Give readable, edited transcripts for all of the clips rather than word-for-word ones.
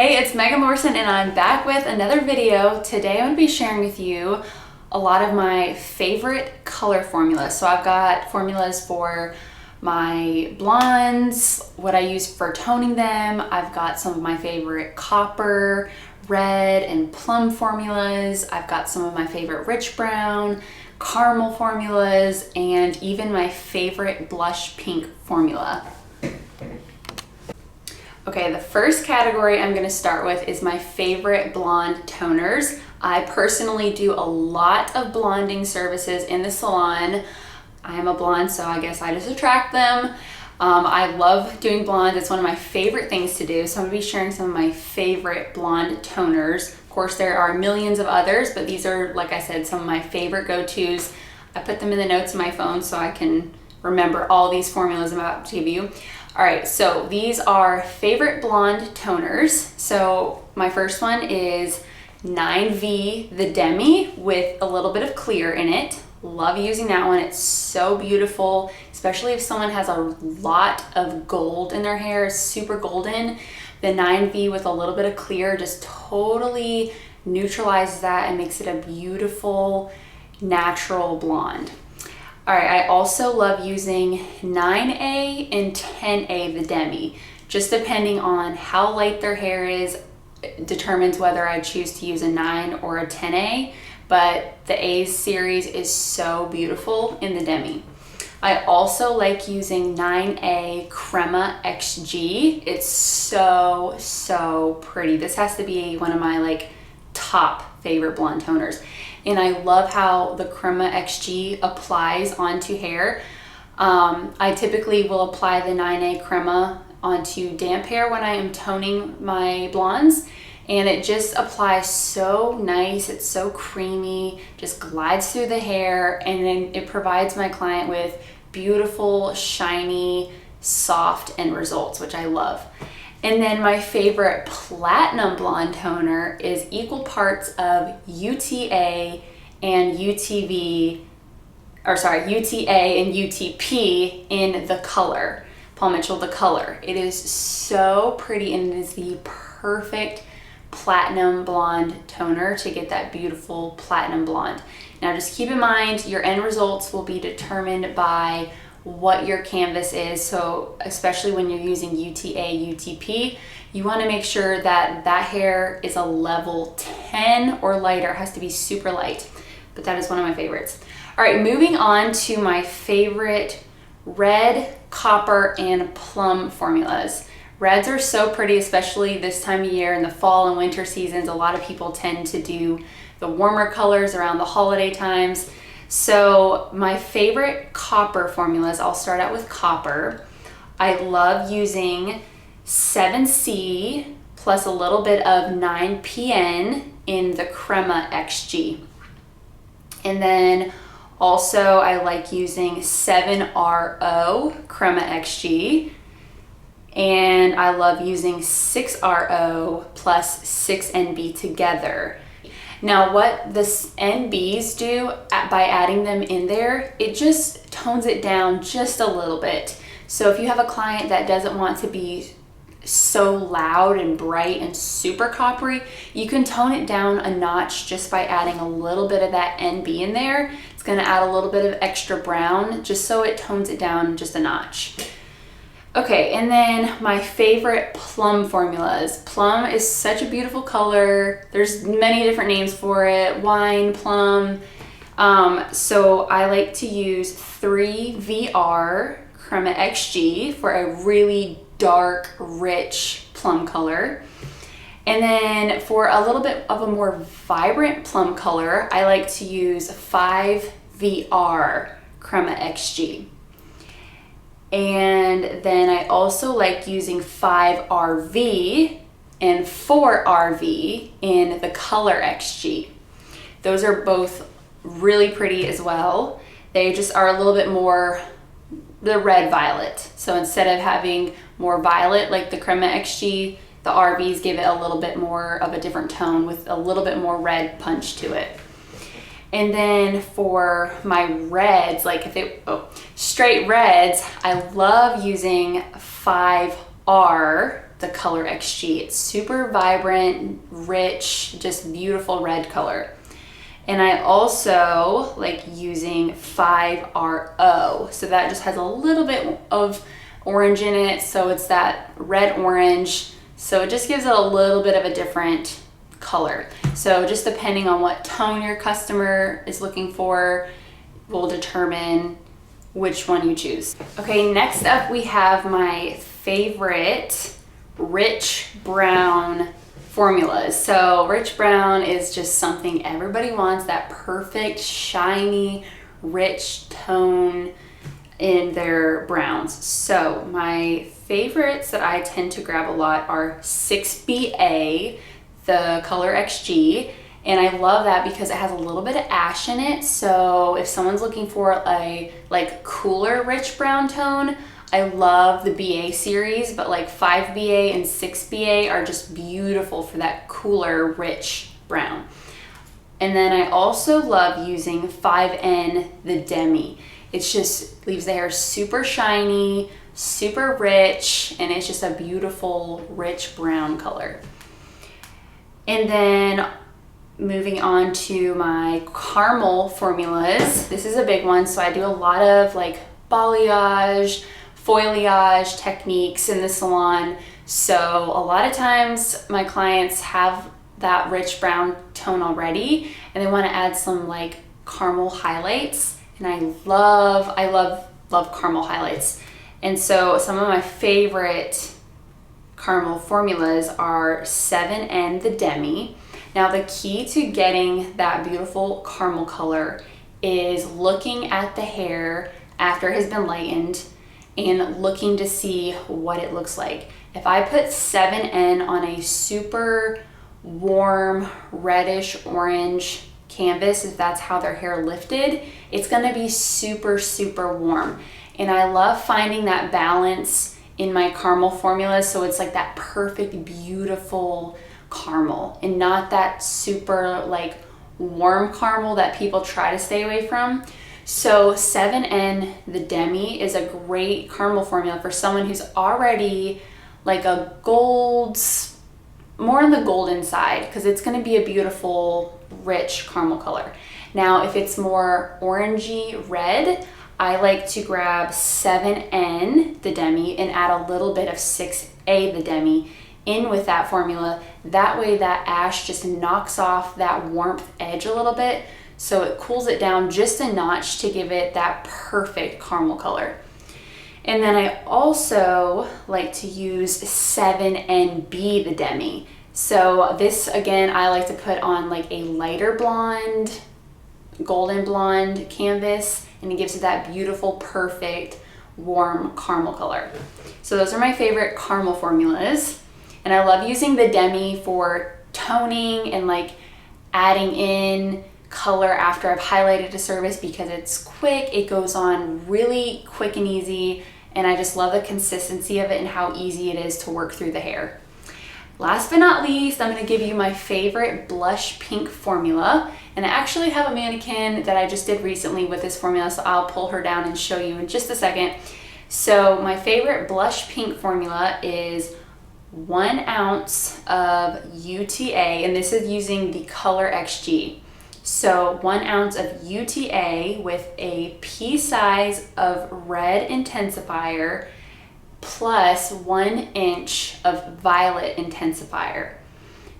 Hey, it's Megan Lorson and I'm back with another video. Today I'm going to be sharing with you a lot of my favorite color formulas. So I've got formulas for my blondes, what I use for toning them. I've got some of my favorite copper, red, and plum formulas. I've got some of my favorite rich brown, caramel formulas, and even my favorite blush pink formula. Okay, the first category I'm going to start with is my favorite blonde toners. I personally do a lot of blonding services in the salon. I am a blonde, so I guess I just attract them. I love doing blonde. It's one of my favorite things to do. So I'm going to be sharing some of my favorite blonde toners. Of course, there are millions of others, but these are, like I said, some of my favorite go-tos. I put them in the notes of my phone so I can remember all these formulas I'm about to give you. All right, so these are favorite blonde toners. So my first one is 9V The Demi with a little bit of clear in it. Love using that one. It's so beautiful, especially if someone has a lot of gold in their hair, super golden. The 9V with a little bit of clear just totally neutralizes that and makes it a beautiful, natural blonde. All right, I also love using 9A and 10A The Demi. Just depending on how light their hair is, determines whether I choose to use a 9 or a 10A, but the A series is so beautiful in the Demi. I also like using 9A Crema XG. It's so pretty. This has to be one of my top favorite blonde toners. And I love how the Crema XG applies onto hair. I typically will apply the 9A Crema onto damp hair when I am toning my blondes, and it just applies so nice. It's so creamy, just glides through the hair, and then it provides my client with beautiful, shiny, soft end results, which I love. And then my favorite platinum blonde toner is equal parts of UTA and UTA and UTP in The Color. Paul Mitchell The Color. It is so pretty and it is the perfect platinum blonde toner to get that beautiful platinum blonde. Now just keep in mind your end results will be determined by what your canvas is. So especially when you're using UTA, UTP, you want to make sure that that hair is a level 10 or lighter. It has to be super light, but that is one of my favorites. All right, moving on to my favorite red, copper, and plum formulas. Reds are so pretty, especially this time of year in the fall and winter seasons. A lot of people tend to do the warmer colors around the holiday times. So my favorite copper formulas, I'll start out with copper. I love using 7C plus a little bit of 9PN in the Crema XG. And then also I like using 7RO Crema XG. And I love using 6RO plus 6NB together. Now what the NBs do by adding them in there, it just tones it down just a little bit. So if you have a client that doesn't want to be so loud and bright and super coppery, you can tone it down a notch just by adding a little bit of that NB in there. It's going to add a little bit of extra brown just so it tones it down just a notch. Okay, and then my favorite plum formulas. Plum is such a beautiful color. There's many different names for it, wine, plum. So I like to use 3VR Crema XG for a really dark, rich plum color. And then for a little bit of a more vibrant plum color, I like to use 5VR Crema XG. And then I also like using 5RV and 4RV in the Color XG. Those are both really pretty as well. They just are a little bit more the red violet. So instead of having more violet like the Crema XG, the RVs give it a little bit more of a different tone with a little bit more red punch to it. And then for my reds, straight reds, I love using 5R The Color XG. It's super vibrant, rich, just beautiful red color. And I also like using 5RO. So that just has a little bit of orange in it. So it's that red orange. So it just gives it a little bit of a different color. So just depending on what tone your customer is looking for will determine which one you choose. Okay, next up we have my favorite rich brown formulas. So rich brown is just something everybody wants, that perfect, shiny, rich tone in their browns. So my favorites that I tend to grab a lot are SBA The Color XG. And I love that because it has a little bit of ash in it. So if someone's looking for a like cooler rich brown tone, I love the BA series, but like 5BA and 6BA are just beautiful for that cooler rich brown. And then I also love using 5N the Demi. It just leaves the hair super shiny, super rich, and it's just a beautiful rich brown color. And then moving on to my caramel formulas. This is a big one, so I do a lot of like balayage, foliage techniques in the salon. So a lot of times my clients have that rich brown tone already and they want to add some like caramel highlights, and I love caramel highlights. And so some of my favorite caramel formulas are 7N the Demi. Now the key to getting that beautiful caramel color is looking at the hair after it has been lightened and looking to see what it looks like. If I put 7N on a super warm reddish orange canvas, if that's how their hair lifted, it's gonna be super, super warm. And I love finding that balance in my caramel formulas, so it's like that perfect, beautiful caramel and not that super like warm caramel that people try to stay away from. So 7N the Demi is a great caramel formula for someone who's already like a golds, more on the golden side, because it's going to be a beautiful rich caramel color. Now if it's more orangey red, I like to grab 7N the Demi and add a little bit of 6A the Demi in with that formula. That way that ash just knocks off that warmth edge a little bit, so it cools it down just a notch to give it that perfect caramel color. And then I also like to use 7NB the Demi. So this again, I like to put on like a lighter blonde, golden blonde canvas, and it gives it that beautiful, perfect, warm caramel color. So those are my favorite caramel formulas. And I love using the Demi for toning and like adding in color after I've highlighted a surface because it's quick, it goes on really quick and easy, and I just love the consistency of it and how easy it is to work through the hair. Last but not least, I'm going to give you my favorite blush pink formula, and I actually have a mannequin that I just did recently with this formula, so I'll pull her down and show you in just a second. So my favorite blush pink formula is 1 ounce of UTA, and this is using the Color XG. So 1 ounce of UTA with a pea size of red intensifier plus 1 inch of violet intensifier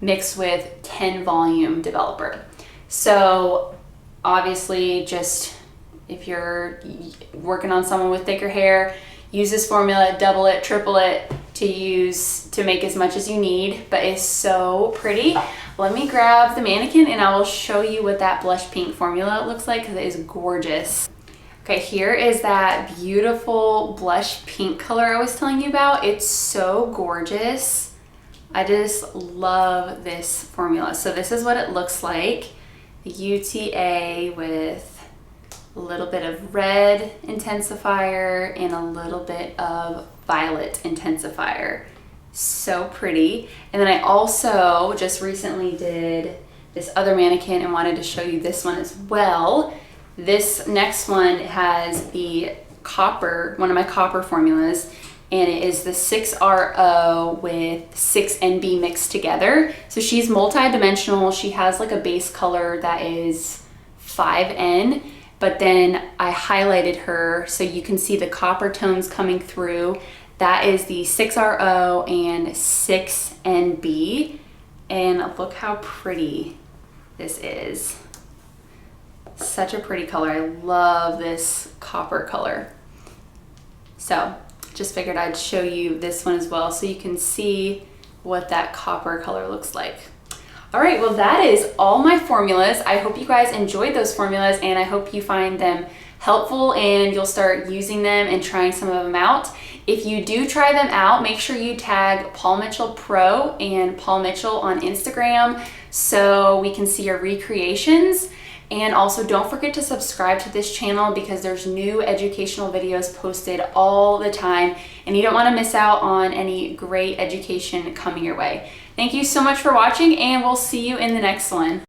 mixed with 10 volume developer. So obviously, just if you're working on someone with thicker hair, use this formula, double it, triple it to make as much as you need, but it's so pretty. Let me grab the mannequin and I will show you what that blush pink formula looks like because it is gorgeous. Okay, here is that beautiful blush pink color I was telling you about. It's so gorgeous. I just love this formula. So this is what it looks like. The UTA with a little bit of red intensifier and a little bit of violet intensifier. So pretty. And then I also just recently did this other mannequin and wanted to show you this one as well. This next one has the copper, one of my copper formulas, and it is the 6RO with 6NB mixed together. So she's multi-dimensional. She has like a base color that is 5N, but then I highlighted her so you can see the copper tones coming through. That is the 6RO and 6NB, and look how pretty this is. Such a pretty color. I love this copper color. So just figured I'd show you this one as well so you can see what that copper color looks like. All right, well, that is all my formulas. I hope you guys enjoyed those formulas, and I hope you find them helpful and you'll start using them and trying some of them out. If you do try them out, make sure you tag Paul Mitchell Pro and Paul Mitchell on Instagram so we can see your recreations. And also don't forget to subscribe to this channel because there's new educational videos posted all the time and you don't want to miss out on any great education coming your way. Thank you so much for watching, and we'll see you in the next one.